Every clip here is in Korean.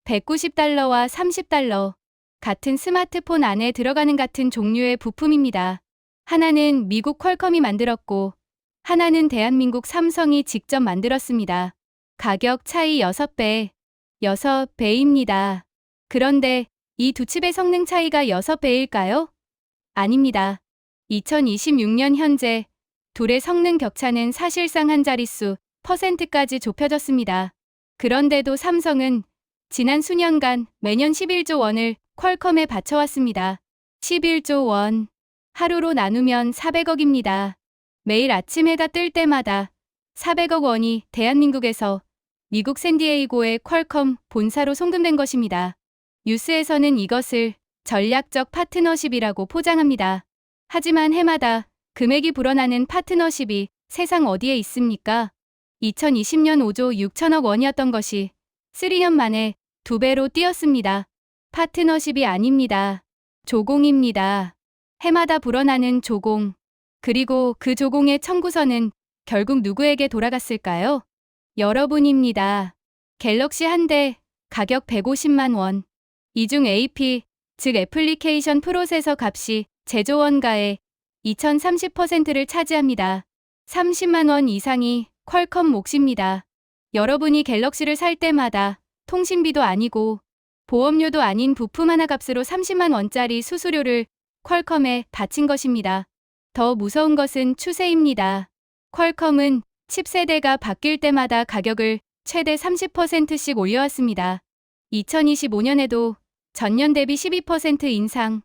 $190와 $30. 같은 스마트폰 안에 들어가는 같은 종류의 부품입니다. 하나는 미국 퀄컴이 만들었고 하나는 대한민국 삼성이 직접 만들었습니다. 가격 차이 6배. 6배입니다. 그런데 이 두 칩의 성능 차이가 6배일까요? 아닙니다. 2026년 현재 둘의 성능 격차는 사실상 한 자릿수 %까지 좁혀졌습니다. 그런데도 삼성은 지난 수년간 매년 11조 원을 퀄컴에 바쳐왔습니다. 11조 원. 하루로 나누면 400억입니다. 매일 아침 해가 뜰 때마다 400억 원이 대한민국에서 미국 샌디에이고의 퀄컴 본사로 송금된 것입니다. 뉴스에서는 이것을 전략적 파트너십이라고 포장합니다. 하지만 해마다 금액이 불어나는 파트너십이 세상 어디에 있습니까? 2020년 5조 6천억 원이었던 것이 3년 만에 2배로 뛰었습니다. 파트너십이 아닙니다. 조공입니다. 해마다 불어나는 조공. 그리고 그 조공의 청구서는 결국 누구에게 돌아갔을까요? 여러분입니다. 갤럭시 한 대, 가격 150만 원. 이중 AP, 즉 애플리케이션 프로세서 값이 제조 원가의 2030%를 차지합니다. 30만 원 이상이 퀄컴 몫입니다. 여러분이 갤럭시를 살 때마다 통신비도 아니고 보험료도 아닌 부품 하나 값으로 30만 원짜리 수수료를 퀄컴에 바친 것입니다. 더 무서운 것은 추세입니다. 퀄컴은 칩 세대가 바뀔 때마다 가격을 최대 30%씩 올려왔습니다. 2025년에도 전년 대비 12% 인상,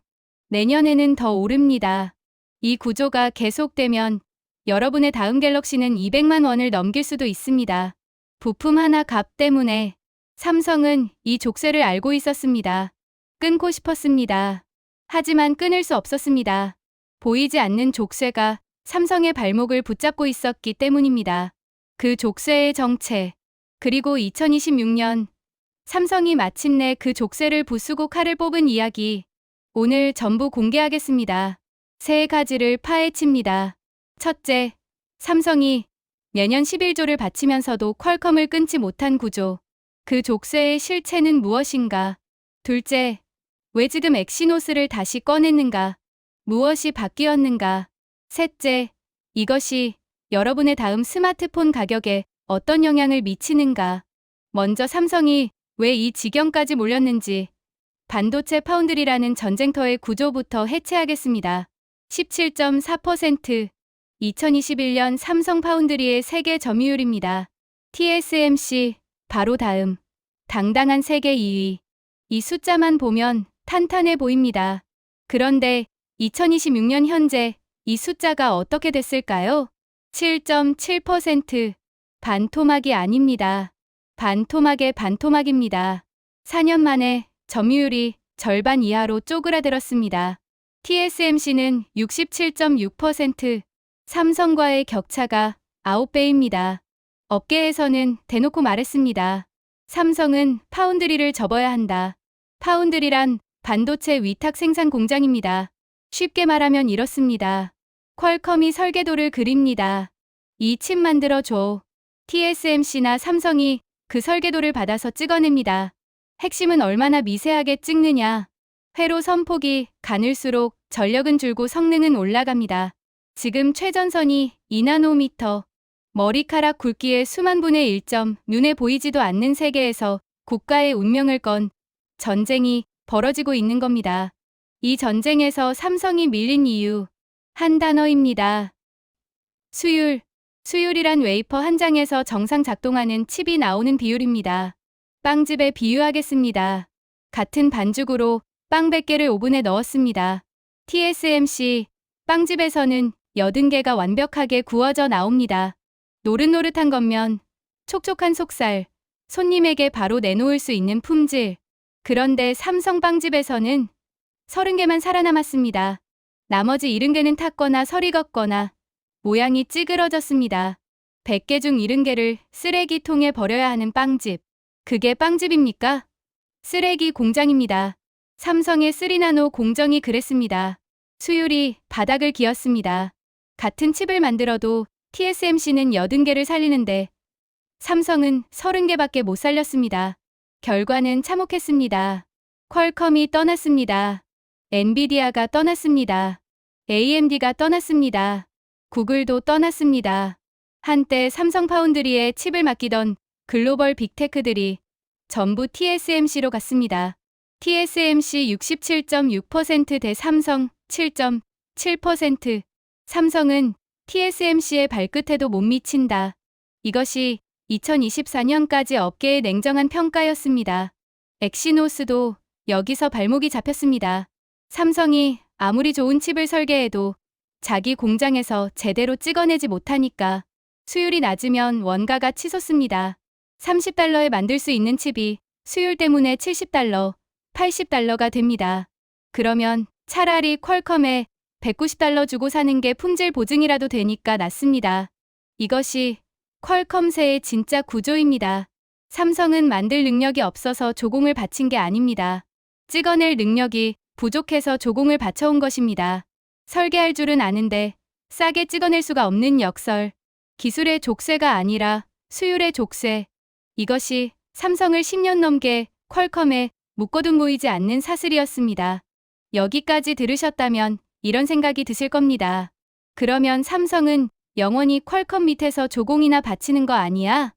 내년에는 더 오릅니다. 이 구조가 계속되면 여러분의 다음 갤럭시는 200만 원을 넘길 수도 있습니다. 부품 하나 값 때문에 삼성은 이 족쇄를 알고 있었습니다. 끊고 싶었습니다. 하지만 끊을 수 없었습니다. 보이지 않는 족쇄가 삼성의 발목을 붙잡고 있었기 때문입니다. 그 족쇄의 정체. 그리고 2026년 삼성이 마침내 그 족쇄를 부수고 칼을 뽑은 이야기. 오늘 전부 공개하겠습니다. 세 가지를 파헤칩니다. 첫째, 삼성이 매년 11조를 바치면서도 퀄컴을 끊지 못한 구조. 그 족쇄의 실체는 무엇인가? 둘째, 왜 지금 엑시노스를 다시 꺼냈는가? 무엇이 바뀌었는가? 셋째, 이것이 여러분의 다음 스마트폰 가격에 어떤 영향을 미치는가? 먼저 삼성이 왜 이 지경까지 몰렸는지 반도체 파운드리라는 전쟁터의 구조부터 해체하겠습니다. 17.4%, 2021년 삼성 파운드리의 세계 점유율입니다. TSMC, 바로 다음, 당당한 세계 2위. 이 숫자만 보면 탄탄해 보입니다. 그런데 2026년 현재 이 숫자가 어떻게 됐을까요? 7.7%. 반토막이 아닙니다. 반토막의 반토막입니다. 4년 만에 점유율이 절반 이하로 쪼그라들었습니다. TSMC는 67.6%, 삼성과의 격차가 9배입니다. 업계에서는 대놓고 말했습니다. 삼성은 파운드리를 접어야 한다. 파운드리란 반도체 위탁 생산 공장입니다. 쉽게 말하면 이렇습니다. 퀄컴이 설계도를 그립니다. 이 칩 만들어줘. TSMC나 삼성이 그 설계도를 받아서 찍어냅니다. 핵심은 얼마나 미세하게 찍느냐. 회로 선폭이 가늘수록 전력은 줄고 성능은 올라갑니다. 지금 최전선이 2나노미터, 머리카락 굵기의 수만 분의 1점, 눈에 보이지도 않는 세계에서 국가의 운명을 건 전쟁이 벌어지고 있는 겁니다. 이 전쟁에서 삼성이 밀린 이유, 한 단어입니다. 수율. 수율이란 웨이퍼 한 장에서 정상 작동하는 칩이 나오는 비율입니다. 빵집에 비유하겠습니다. 같은 반죽으로 빵 100개를 오븐에 넣었습니다. TSMC 빵집에서는 80개가 완벽하게 구워져 나옵니다. 노릇노릇한 겉면, 촉촉한 속살, 손님에게 바로 내놓을 수 있는 품질. 그런데 삼성 빵집에서는 30개만 살아남았습니다. 나머지 70개는 탔거나 설이 걷거나 모양이 찌그러졌습니다. 100개 중 70개를 쓰레기통에 버려야 하는 빵집. 그게 빵집입니까? 쓰레기 공장입니다. 삼성의 3나노 공정이 그랬습니다. 수율이 바닥을 기었습니다. 같은 칩을 만들어도 TSMC는 80개를 살리는데 삼성은 30개밖에 못 살렸습니다. 결과는 참혹했습니다. 퀄컴이 떠났습니다. 엔비디아가 떠났습니다. AMD가 떠났습니다. 구글도 떠났습니다. 한때 삼성 파운드리에 칩을 맡기던 글로벌 빅테크들이 전부 TSMC로 갔습니다. TSMC 67.6% 대 삼성 7.7%. 삼성은 TSMC의 발끝에도 못 미친다. 이것이 2024년까지 업계의 냉정한 평가였습니다. 엑시노스도 여기서 발목이 잡혔습니다. 삼성이 아무리 좋은 칩을 설계해도 자기 공장에서 제대로 찍어내지 못하니까 수율이 낮으면 원가가 치솟습니다. $30에 만들 수 있는 칩이 수율 때문에 $70, $80가 됩니다. 그러면 차라리 퀄컴에 $190 주고 사는 게 품질 보증이라도 되니까 낫습니다. 이것이 퀄컴사의 진짜 구조입니다. 삼성은 만들 능력이 없어서 조공을 바친 게 아닙니다. 찍어낼 능력이 부족해서 조공을 바쳐온 것입니다. 설계할 줄은 아는데 싸게 찍어낼 수가 없는 역설. 기술의 족쇄가 아니라 수율의 족쇄. 이것이 삼성을 10년 넘게 퀄컴에 묶어둔 보이지 않는 사슬이었습니다. 여기까지 들으셨다면 이런 생각이 드실 겁니다. 그러면 삼성은 영원히 퀄컴 밑에서 조공이나 바치는 거 아니야?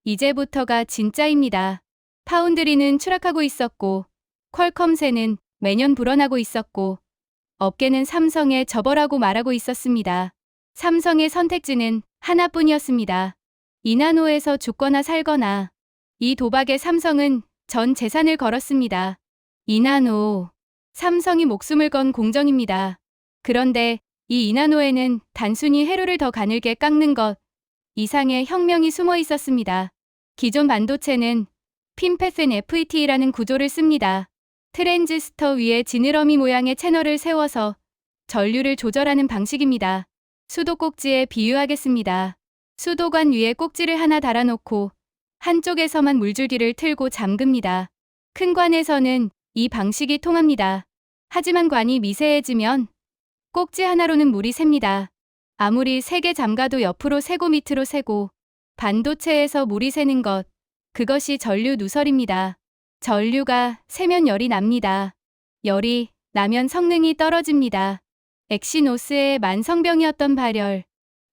이제부터가 진짜입니다. 파운드리는 추락하고 있었고 퀄컴사는 매년 불어나고 있었고 업계는 삼성에 접어라고 말하고 있었습니다. 삼성의 선택지는 하나뿐이었습니다. 이나노에서 죽거나 살거나. 이 도박에 삼성은 전 재산을 걸었습니다. 이나노. 삼성이 목숨을 건 공정입니다. 그런데 이 이나노에는 단순히 회로를 더 가늘게 깎는 것 이상의 혁명이 숨어 있었습니다. 기존 반도체는 핀패슨 FET라는 구조를 씁니다. 트랜지스터 위에 지느러미 모양의 채널을 세워서 전류를 조절하는 방식입니다. 수도꼭지에 비유하겠습니다. 수도관 위에 꼭지를 하나 달아놓고 한쪽에서만 물줄기를 틀고 잠급니다. 큰 관에서는 이 방식이 통합니다. 하지만 관이 미세해지면 꼭지 하나로는 물이 셉니다. 아무리 세게 잠가도 옆으로 새고 밑으로 새고 반도체에서 물이 새는 것, 그것이 전류 누설입니다. 전류가 새면 열이 납니다. 열이 나면 성능이 떨어집니다. 엑시노스의 만성병이었던 발열,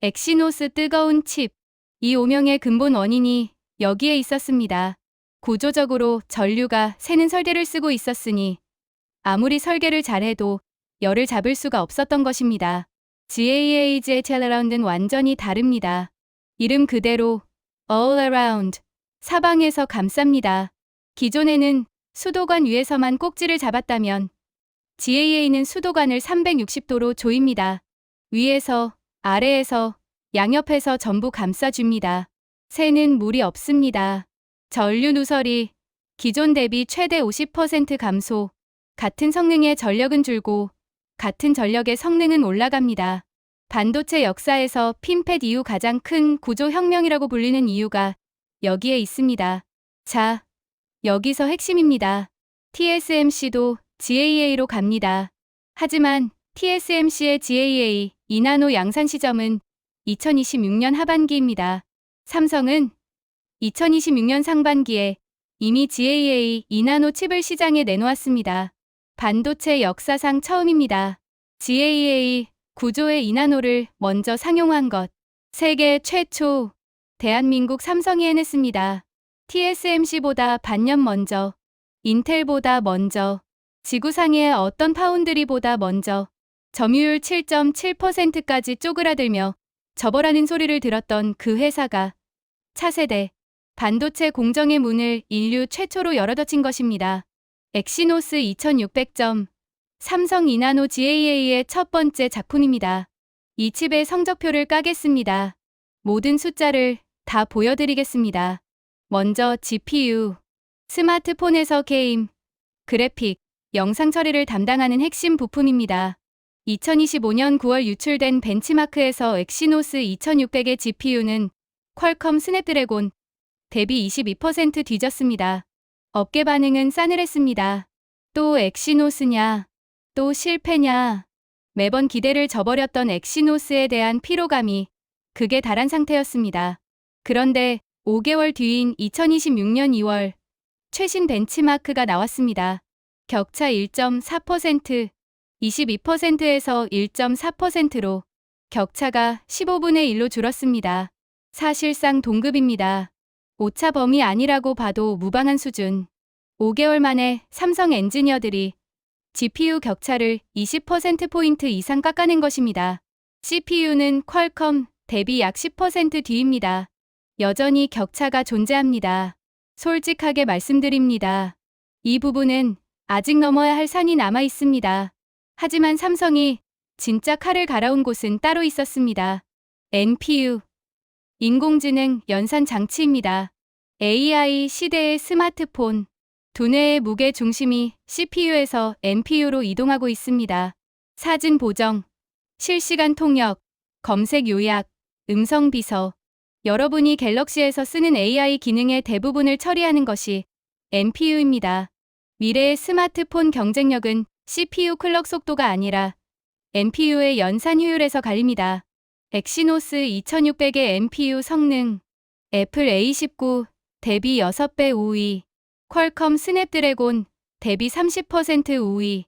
엑시노스 뜨거운 칩, 이 오명의 근본 원인이 여기에 있었습니다. 구조적으로 전류가 새는 설계를 쓰고 있었으니 아무리 설계를 잘해도 열을 잡을 수가 없었던 것입니다. GAA의 챌러라운드는 완전히 다릅니다. 이름 그대로 all around, 사방에서 감쌉니다. 기존에는 수도관 위에서만 꼭지를 잡았다면 GAA는 수도관을 360도로 조입니다. 위에서, 아래에서, 양옆에서 전부 감싸줍니다. 새는 물이 없습니다. 전류 누설이 기존 대비 최대 50% 감소, 같은 성능의 전력은 줄고 같은 전력의 성능은 올라갑니다. 반도체 역사에서 핀팻 이후 가장 큰 구조 혁명이라고 불리는 이유가 여기에 있습니다. 자, 여기서 핵심입니다. TSMC도 GAA로 갑니다. 하지만 TSMC의 GAA 이나노 양산 시점은 2026년 하반기입니다. 삼성은 2026년 상반기에 이미 GAA 이나노 칩을 시장에 내놓았습니다. 반도체 역사상 처음입니다. GAA 구조의 이나노를 먼저 상용한 것. 세계 최초. 대한민국 삼성이 해냈습니다. TSMC보다 반년 먼저, 인텔보다 먼저, 지구상의 어떤 파운드리보다 먼저 점유율 7.7%까지 쪼그라들며 접어라는 소리를 들었던 그 회사가 차세대 반도체 공정의 문을 인류 최초로 열어젖힌 것입니다. 엑시노스 2600점, 삼성 이나노 GAA의 첫 번째 작품입니다. 이 칩의 성적표를 까겠습니다. 모든 숫자를 다 보여드리겠습니다. 먼저 GPU, 스마트폰에서 게임, 그래픽, 영상 처리를 담당하는 핵심 부품입니다. 2025년 9월 유출된 벤치마크에서 엑시노스 2600의 GPU는 퀄컴 스냅드래곤 대비 22% 뒤졌습니다. 업계 반응은 싸늘했습니다. 또 엑시노스냐? 또 실패냐? 매번 기대를 저버렸던 엑시노스에 대한 피로감이 극에 달한 상태였습니다. 그런데 5개월 뒤인 2026년 2월 최신 벤치마크가 나왔습니다. 격차 1.4%, 22%에서 1.4%로 격차가 15분의 1로 줄었습니다. 사실상 동급입니다. 오차 범위 아니라고 봐도 무방한 수준. 5개월 만에 삼성 엔지니어들이 GPU 격차를 20%포인트 이상 깎아낸 것입니다. CPU는 퀄컴 대비 약 10% 뒤입니다. 여전히 격차가 존재합니다. 솔직하게 말씀드립니다. 이 부분은 아직 넘어야 할 산이 남아 있습니다. 하지만 삼성이 진짜 칼을 갈아온 곳은 따로 있었습니다. NPU, 인공지능 연산 장치입니다. AI 시대의 스마트폰, 두뇌의 무게 중심이 CPU에서 NPU로 이동하고 있습니다. 사진 보정, 실시간 통역, 검색 요약, 음성 비서, 여러분이 갤럭시에서 쓰는 AI 기능의 대부분을 처리하는 것이 NPU입니다. 미래의 스마트폰 경쟁력은 CPU 클럭 속도가 아니라 NPU의 연산 효율에서 갈립니다. 엑시노스 2600의 NPU 성능, 애플 A19 대비 6배 우위, 퀄컴 스냅드래곤 대비 30% 우위.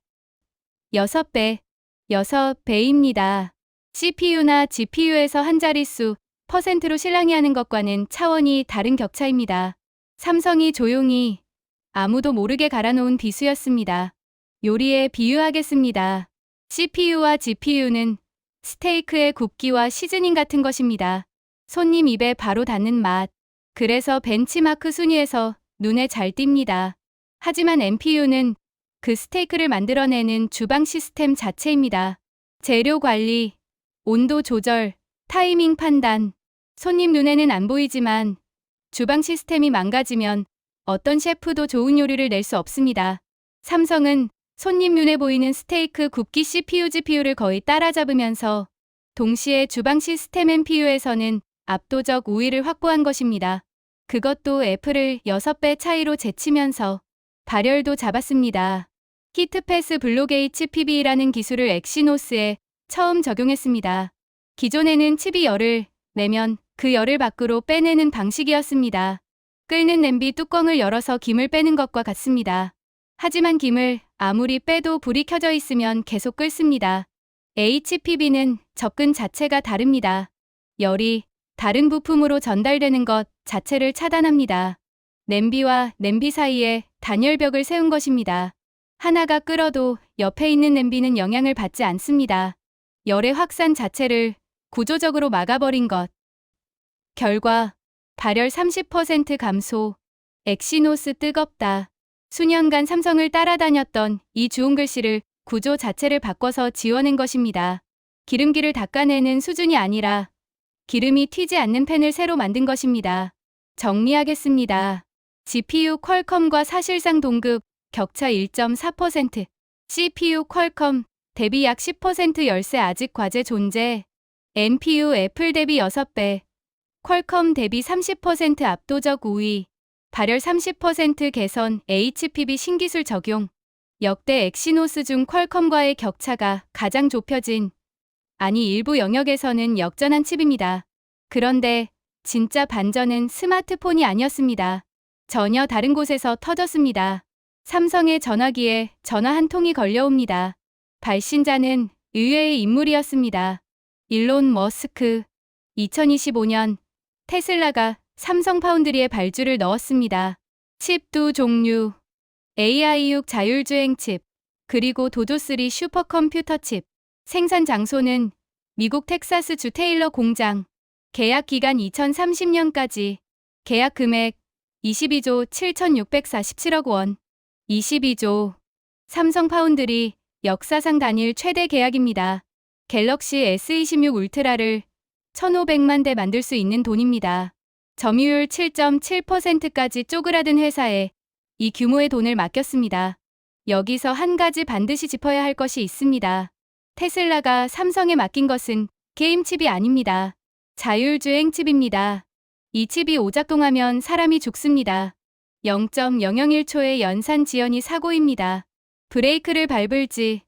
6배입니다. CPU나 GPU에서 한 자릿수 %로 실랑이 하는 것과는 차원이 다른 격차입니다. 삼성이 조용히 아무도 모르게 갈아놓은 비수였습니다. 요리에 비유하겠습니다. CPU와 GPU는 스테이크의 굽기와 시즈닝 같은 것입니다. 손님 입에 바로 닿는 맛. 그래서 벤치마크 순위에서 눈에 잘 띕니다. 하지만 NPU는 그 스테이크를 만들어내는 주방 시스템 자체입니다. 재료 관리, 온도 조절, 타이밍 판단. 손님 눈에는 안 보이지만 주방 시스템이 망가지면 어떤 셰프도 좋은 요리를 낼 수 없습니다. 삼성은 손님 눈에 보이는 스테이크 굽기 CPU, GPU를 거의 따라잡으면서 동시에 주방 시스템 NPU에서는 압도적 우위를 확보한 것입니다. 그것도 애플을 6배 차이로 제치면서 발열도 잡았습니다. 히트패스 블로게이츠 PB라는 기술을 엑시노스에 처음 적용했습니다. 기존에는 칩이 열을 내면 그 열을 밖으로 빼내는 방식이었습니다. 끓는 냄비 뚜껑을 열어서 김을 빼는 것과 같습니다. 하지만 김을 아무리 빼도 불이 켜져 있으면 계속 끓습니다. HPB는 접근 자체가 다릅니다. 열이 다른 부품으로 전달되는 것 자체를 차단합니다. 냄비와 냄비 사이에 단열벽을 세운 것입니다. 하나가 끓어도 옆에 있는 냄비는 영향을 받지 않습니다. 열의 확산 자체를 구조적으로 막아버린 것. 결과 발열 30% 감소. 엑시노스 뜨겁다. 수년간 삼성을 따라다녔던 이 주홍 글씨를 구조 자체를 바꿔서 지워낸 것입니다. 기름기를 닦아내는 수준이 아니라 기름이 튀지 않는 팬을 새로 만든 것입니다. 정리하겠습니다. GPU 퀄컴과 사실상 동급, 격차 1.4%, CPU 퀄컴 대비 약 10% 열세 아직 과제 존재, NPU 애플 대비 6배, 퀄컴 대비 30% 압도적 우위, 발열 30% 개선 HPB 신기술 적용, 역대 엑시노스 중 퀄컴과의 격차가 가장 좁혀진, 아니 일부 영역에서는 역전한 칩입니다. 그런데 진짜 반전은 스마트폰이 아니었습니다. 전혀 다른 곳에서 터졌습니다. 삼성의 전화기에 전화 한 통이 걸려옵니다. 발신자는 의외의 인물이었습니다. 일론 머스크. 2025년 테슬라가 삼성 파운드리에 발주를 넣었습니다. 칩 두 종류, AI6 자율주행 칩, 그리고 도조3 슈퍼컴퓨터 칩. 생산 장소는 미국 텍사스주 테일러 공장. 계약 기간 2030년까지. 계약 금액 22조 7,647억 원. 22조. 삼성 파운드리 역사상 단일 최대 계약입니다. 갤럭시 S26 울트라를 1,500만 대 만들 수 있는 돈입니다. 점유율 7.7%까지 쪼그라든 회사에 이 규모의 돈을 맡겼습니다. 여기서 한 가지 반드시 짚어야 할 것이 있습니다. 테슬라가 삼성에 맡긴 것은 게임 칩이 아닙니다. 자율주행 칩입니다. 이 칩이 오작동하면 사람이 죽습니다. 0.001초의 연산 지연이 사고입니다. 브레이크를 밟을지,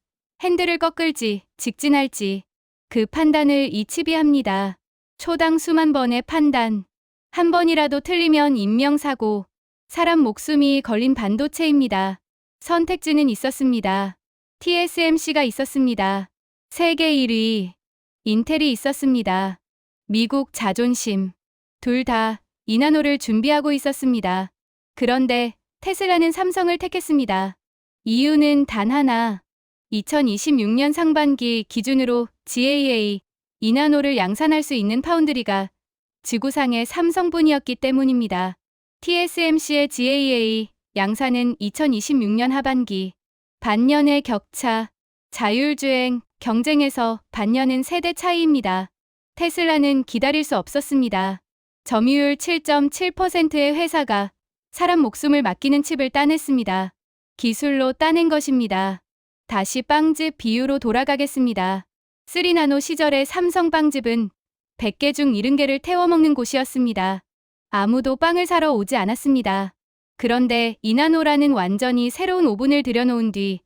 핸들을 꺾을지, 직진할지 그 판단을 이 칩이 합니다. 초당 수만 번의 판단. 한 번이라도 틀리면 인명사고. 사람 목숨이 걸린 반도체입니다. 선택지는 있었습니다. TSMC가 있었습니다. 세계 1위 인텔이 있었습니다. 미국 자존심 둘 다 2나노를 준비하고 있었습니다. 그런데 테슬라는 삼성을 택했습니다. 이유는 단 하나. 2026년 상반기 기준으로 GAA 2나노를 양산할 수 있는 파운드리가 지구상의 삼성뿐이었기 때문입니다. TSMC의 GAA 양산은 2026년 하반기. 반년의 격차, 자율주행, 경쟁에서 반년은 세대 차이입니다. 테슬라는 기다릴 수 없었습니다. 점유율 7.7%의 회사가 사람 목숨을 맡기는 칩을 따냈습니다. 기술로 따낸 것입니다. 다시 빵집 비유로 돌아가겠습니다. 3나노 시절의 삼성 빵집은 100개 중 70개를 태워먹는 곳이었습니다. 아무도 빵을 사러 오지 않았습니다. 그런데 2나노라는 완전히 새로운 오븐을 들여놓은 뒤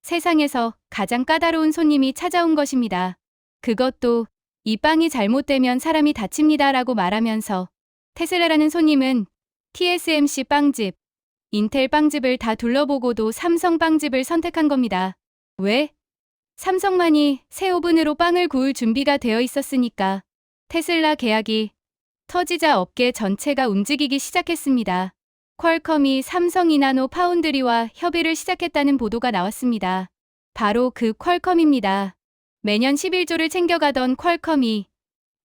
세상에서 가장 까다로운 손님이 찾아온 것입니다. 그것도 이 빵이 잘못되면 사람이 다칩니다 라고 말하면서 테슬라라는 손님은 TSMC 빵집, 인텔 빵집을 다 둘러보고도 삼성 빵집을 선택한 겁니다. 왜? 삼성만이 새 오븐으로 빵을 구울 준비가 되어 있었으니까. 테슬라 계약이 터지자 업계 전체가 움직이기 시작했습니다. 퀄컴이 삼성 2나노 파운드리와 협의를 시작했다는 보도가 나왔습니다. 바로 그 퀄컴입니다. 매년 11조를 챙겨가던 퀄컴이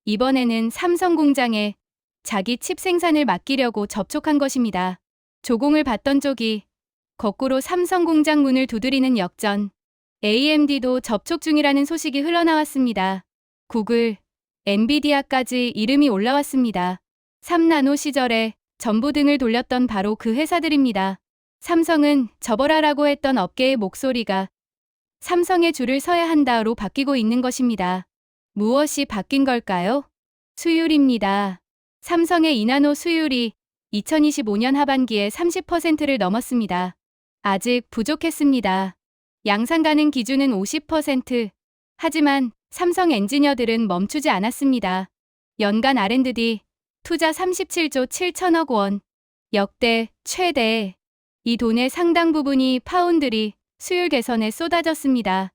이번에는 삼성 공장에 자기 칩 생산을 맡기려고 접촉한 것입니다. 조공을 받던 쪽이 거꾸로 삼성 공장 문을 두드리는 역전. AMD도 접촉 중이라는 소식이 흘러나왔습니다. 구글, 엔비디아까지 이름이 올라왔습니다. 3나노 시절에 전보등을 돌렸던 바로 그 회사들입니다. 삼성은 접어라라고 했던 업계의 목소리가 삼성의 줄을 서야 한다로 바뀌고 있는 것입니다. 무엇이 바뀐 걸까요? 수율입니다. 삼성의 2나노 수율이 2025년 하반기에 30%를 넘었습니다. 아직 부족했습니다. 양산 가능 기준은 50%. 하지만 삼성 엔지니어들은 멈추지 않았습니다. 연간 R&D 투자 37조 7천억 원. 역대 최대. 이 돈의 상당 부분이 파운드리 수율 개선에 쏟아졌습니다.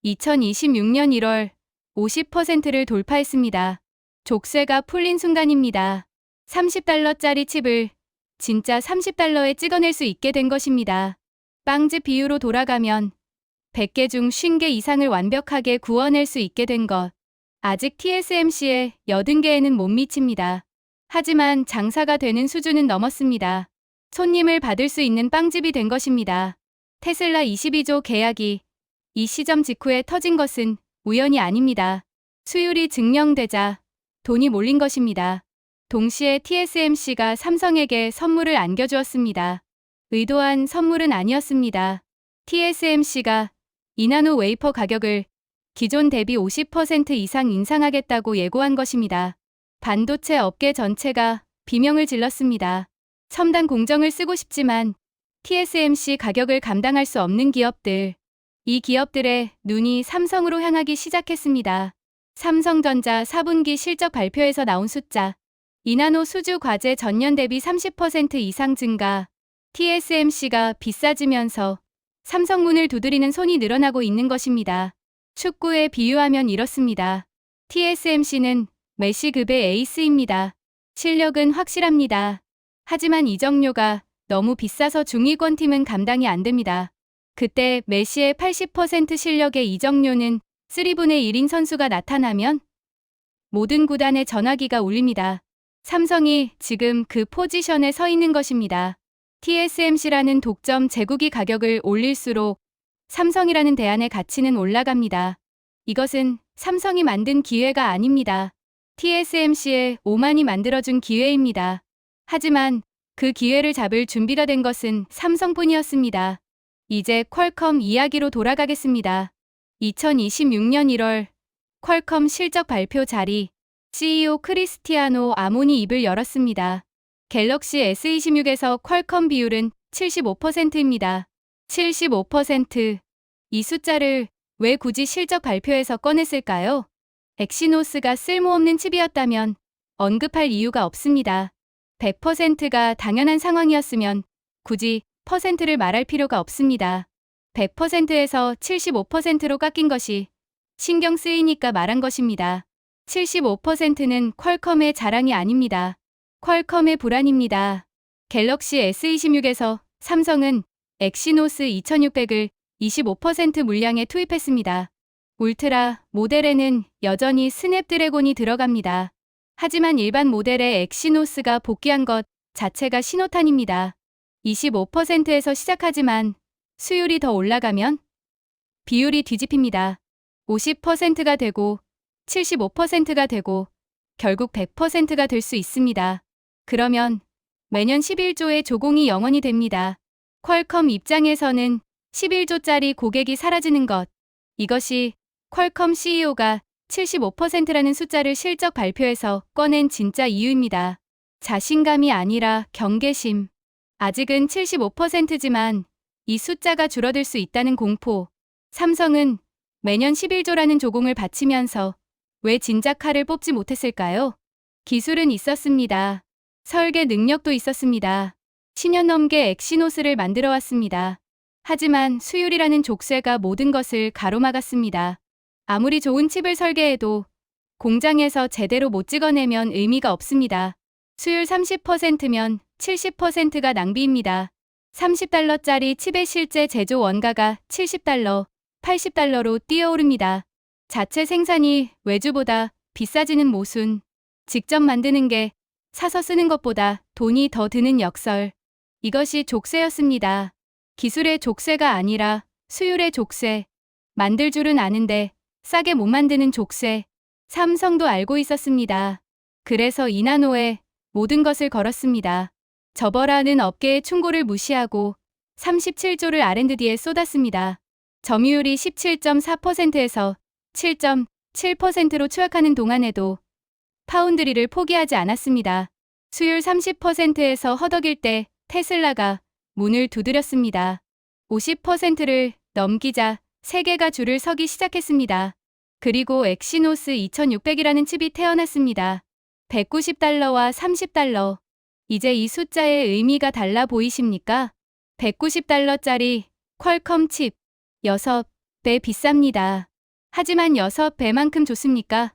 2026년 1월 50%를 돌파했습니다. 족쇄가 풀린 순간입니다. 30달러짜리 칩을 진짜 30달러에 찍어낼 수 있게 된 것입니다. 빵집 비유로 돌아가면 100개 중 50개 이상을 완벽하게 구워낼 수 있게 된 것. 아직 TSMC의 80개에는 못 미칩니다. 하지만 장사가 되는 수준은 넘었습니다. 손님을 받을 수 있는 빵집이 된 것입니다. 테슬라 22조 계약이 이 시점 직후에 터진 것은 우연이 아닙니다. 수율이 증명되자 돈이 몰린 것입니다. 동시에 TSMC가 삼성에게 선물을 안겨주었습니다. 의도한 선물은 아니었습니다. TSMC가 2나노 웨이퍼 가격을 기존 대비 50% 이상 인상하겠다고 예고한 것입니다. 반도체 업계 전체가 비명을 질렀습니다. 첨단 공정을 쓰고 싶지만 TSMC 가격을 감당할 수 없는 기업들. 이 기업들의 눈이 삼성으로 향하기 시작했습니다. 삼성전자 4분기 실적 발표에서 나온 숫자. 2나노 수주 과제 전년 대비 30% 이상 증가. TSMC가 비싸지면서 삼성 문을 두드리는 손이 늘어나고 있는 것입니다. 축구에 비유하면 이렇습니다. TSMC는 메시급의 에이스입니다. 실력은 확실합니다. 하지만 이적료가 너무 비싸서 중위권 팀은 감당이 안 됩니다. 그때 메시의 80% 실력의 이적료는 3분의 1인 선수가 나타나면 모든 구단의 전화기가 울립니다. 삼성이 지금 그 포지션에 서 있는 것입니다. TSMC라는 독점 제국이 가격을 올릴수록 삼성이라는 대안의 가치는 올라갑니다. 이것은 삼성이 만든 기회가 아닙니다. TSMC의 오만이 만들어준 기회입니다. 하지만 그 기회를 잡을 준비가 된 것은 삼성뿐이었습니다. 이제 퀄컴 이야기로 돌아가겠습니다. 2026년 1월 퀄컴 실적 발표 자리. CEO 크리스티아노 아몬이 입을 열었습니다. 갤럭시 S26에서 퀄컴 비율은 75%입니다. 75%. 이 숫자를 왜 굳이 실적 발표에서 꺼냈을까요? 엑시노스가 쓸모없는 칩이었다면 언급할 이유가 없습니다. 100%가 당연한 상황이었으면 굳이 퍼센트를 말할 필요가 없습니다. 100%에서 75%로 깎인 것이 신경 쓰이니까 말한 것입니다. 75%는 퀄컴의 자랑이 아닙니다. 퀄컴의 불안입니다. 갤럭시 S26에서 삼성은 엑시노스 2600을 25% 물량에 투입했습니다. 울트라 모델에는 여전히 스냅드래곤이 들어갑니다. 하지만 일반 모델의 엑시노스가 복귀한 것 자체가 신호탄입니다. 25%에서 시작하지만 수율이 더 올라가면 비율이 뒤집힙니다. 50%가 되고 75%가 되고 결국 100%가 될 수 있습니다. 그러면 매년 11조의 조공이 영원이 됩니다. 퀄컴 입장에서는 11조짜리 고객이 사라지는 것. 이것이 퀄컴 CEO가 75%라는 숫자를 실적 발표에서 꺼낸 진짜 이유입니다. 자신감이 아니라 경계심. 아직은 75%지만 이 숫자가 줄어들 수 있다는 공포. 삼성은 매년 11조라는 조공을 바치면서 왜 진작 칼을 뽑지 못했을까요? 기술은 있었습니다. 설계 능력도 있었습니다. 10년 넘게 엑시노스를 만들어 왔습니다. 하지만 수율이라는 족쇄가 모든 것을 가로막았습니다. 아무리 좋은 칩을 설계해도 공장에서 제대로 못 찍어내면 의미가 없습니다. 수율 30%면 70%가 낭비입니다. $30짜리 칩의 실제 제조 원가가 $70, $80로 뛰어오릅니다. 자체 생산이 외주보다 비싸지는 모순. 직접 만드는 게 사서 쓰는 것보다 돈이 더 드는 역설. 이것이 족쇄였습니다. 기술의 족쇄가 아니라 수율의 족쇄. 만들 줄은 아는데 싸게 못 만드는 족쇄. 삼성도 알고 있었습니다. 그래서 2나노에 모든 것을 걸었습니다. 저버라는 업계의 충고를 무시하고 37조를 R&D에 쏟았습니다. 점유율이 17.4%에서 7.7%로 추락하는 동안에도 파운드리를 포기하지 않았습니다. 수율 30%에서 허덕일 때 테슬라가 문을 두드렸습니다. 50%를 넘기자 세계가 줄을 서기 시작했습니다. 그리고 엑시노스 2600이라는 칩이 태어났습니다. $190와 $30. 이제 이 숫자의 의미가 달라 보이십니까? $190짜리 퀄컴 칩 6배 비쌉니다. 하지만 6배만큼 좋습니까?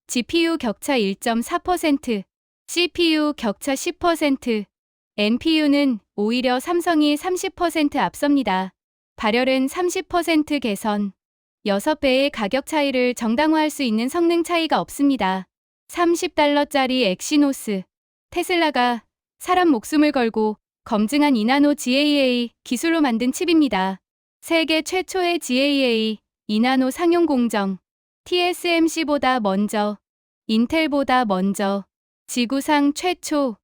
GPU 격차 1.4%, CPU 격차 10%, NPU는 오히려 삼성이 30% 앞섭니다. 발열은 30% 개선. 6배의 가격 차이를 정당화할 수 있는 성능 차이가 없습니다. $30짜리 엑시노스. 테슬라가 사람 목숨을 걸고 검증한 2나노 GAA 기술로 만든 칩입니다. 세계 최초의 GAA 2나노 상용 공정. TSMC보다 먼저, 인텔보다 먼저, 지구상 최초.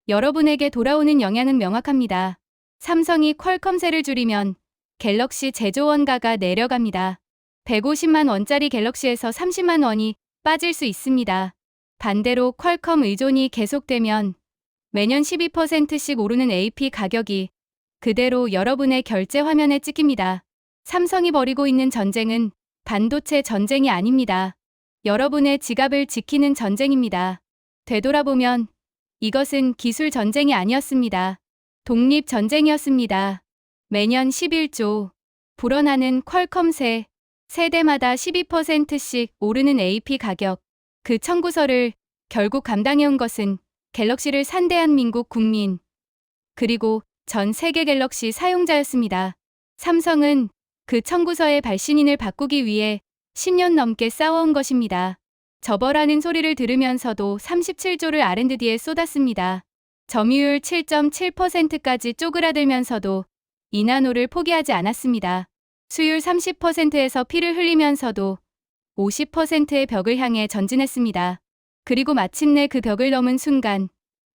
여러분에게 돌아오는 영향은 명확합니다. 삼성이 퀄컴세를 줄이면 갤럭시 제조 원가가 내려갑니다. 150만 원짜리 갤럭시에서 30만 원이 빠질 수 있습니다. 반대로 퀄컴 의존이 계속되면 매년 12%씩 오르는 AP 가격이 그대로 여러분의 결제 화면에 찍힙니다. 삼성이 벌이고 있는 전쟁은 반도체 전쟁이 아닙니다. 여러분의 지갑을 지키는 전쟁입니다. 되돌아보면 이것은 기술 전쟁이 아니었습니다. 독립 전쟁이었습니다. 매년 11조 불어나는 퀄컴세, 세대마다 12%씩 오르는 AP 가격. 그 청구서를 결국 감당해온 것은 갤럭시를 산 대한민국 국민, 그리고 전 세계 갤럭시 사용자였습니다. 삼성은 그 청구서의 발신인을 바꾸기 위해 10년 넘게 싸워온 것입니다. 접어라는 소리를 들으면서도 37조를 R&D에 쏟았습니다. 점유율 7.7%까지 쪼그라들면서도 2나노를 포기하지 않았습니다. 수율 30%에서 피를 흘리면서도 50%의 벽을 향해 전진했습니다. 그리고 마침내 그 벽을 넘은 순간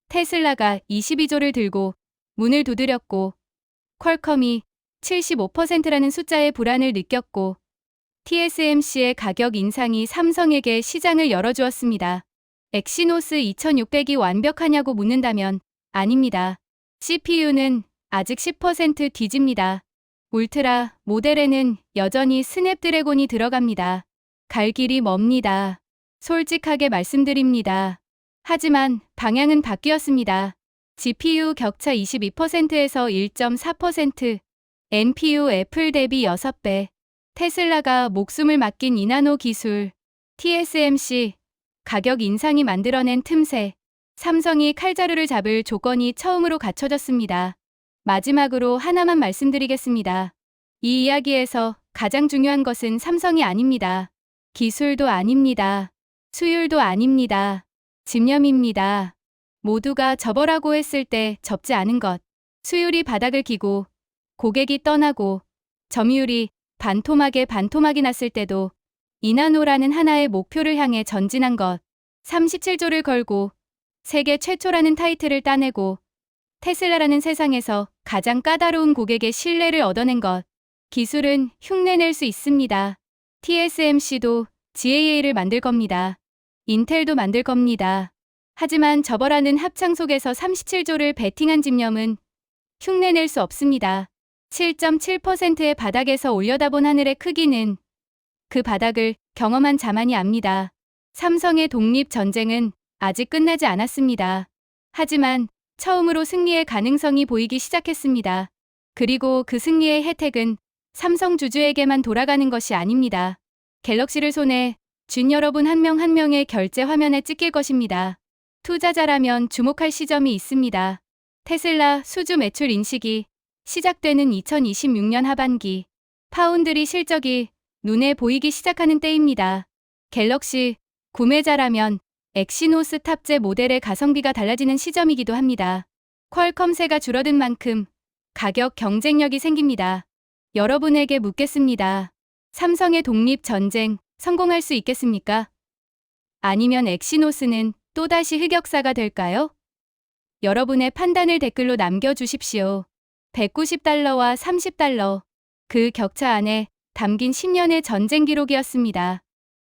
테슬라가 22조를 들고 문을 두드렸고 퀄컴이 75%라는 숫자의 불안을 느꼈고 TSMC의 가격 인상이 삼성에게 시장을 열어주었습니다. 엑시노스 2600이 완벽하냐고 묻는다면 아닙니다. CPU는 아직 10% 뒤집니다. 울트라 모델에는 여전히 스냅드래곤이 들어갑니다. 갈 길이 멉니다. 솔직하게 말씀드립니다. 하지만 방향은 바뀌었습니다. GPU 격차 22%에서 1.4%, NPU 애플 대비 6배, 테슬라가 목숨을 맡긴 2나노 기술, TSMC, 가격 인상이 만들어낸 틈새, 삼성이 칼자루를 잡을 조건이 처음으로 갖춰졌습니다. 마지막으로 하나만 말씀드리겠습니다. 이 이야기에서 가장 중요한 것은 삼성이 아닙니다. 기술도 아닙니다. 수율도 아닙니다. 집념입니다. 모두가 접어라고 했을 때 접지 않은 것, 수율이 바닥을 기고 고객이 떠나고 점유율이 반토막이 났을 때도 2나노라는 하나의 목표를 향해 전진한 것, 37조를 걸고 세계 최초라는 타이틀을 따내고 테슬라라는 세상에서 가장 까다로운 고객의 신뢰를 얻어낸 것, 기술은 흉내낼 수 있습니다. TSMC도 GAA를 만들 겁니다. 인텔도 만들 겁니다. 하지만 접어라는 합창 속에서 37조를 베팅한 집념은 흉내낼 수 없습니다. 7.7%의 바닥에서 올려다본 하늘의 크기는 그 바닥을 경험한 자만이 압니다. 삼성의 독립전쟁은 아직 끝나지 않았습니다. 하지만 처음으로 승리의 가능성이 보이기 시작했습니다. 그리고 그 승리의 혜택은 삼성 주주에게만 돌아가는 것이 아닙니다. 갤럭시를 손에 쥔 여러분 한 명 한 명의 결제 화면에 찍힐 것입니다. 투자자라면 주목할 시점이 있습니다. 테슬라 수주 매출 인식이 시작되는 2026년 하반기, 파운드리 실적이 눈에 보이기 시작하는 때입니다. 갤럭시 구매자라면 엑시노스 탑재 모델의 가성비가 달라지는 시점이기도 합니다. 퀄컴세가 줄어든 만큼 가격 경쟁력이 생깁니다. 여러분에게 묻겠습니다. 삼성의 독립 전쟁 성공할 수 있겠습니까? 아니면 엑시노스는 또다시 흑역사가 될까요? 여러분의 판단을 댓글로 남겨주십시오. 190달러와 30달러, 그 격차 안에 담긴 10년의 전쟁 기록이었습니다.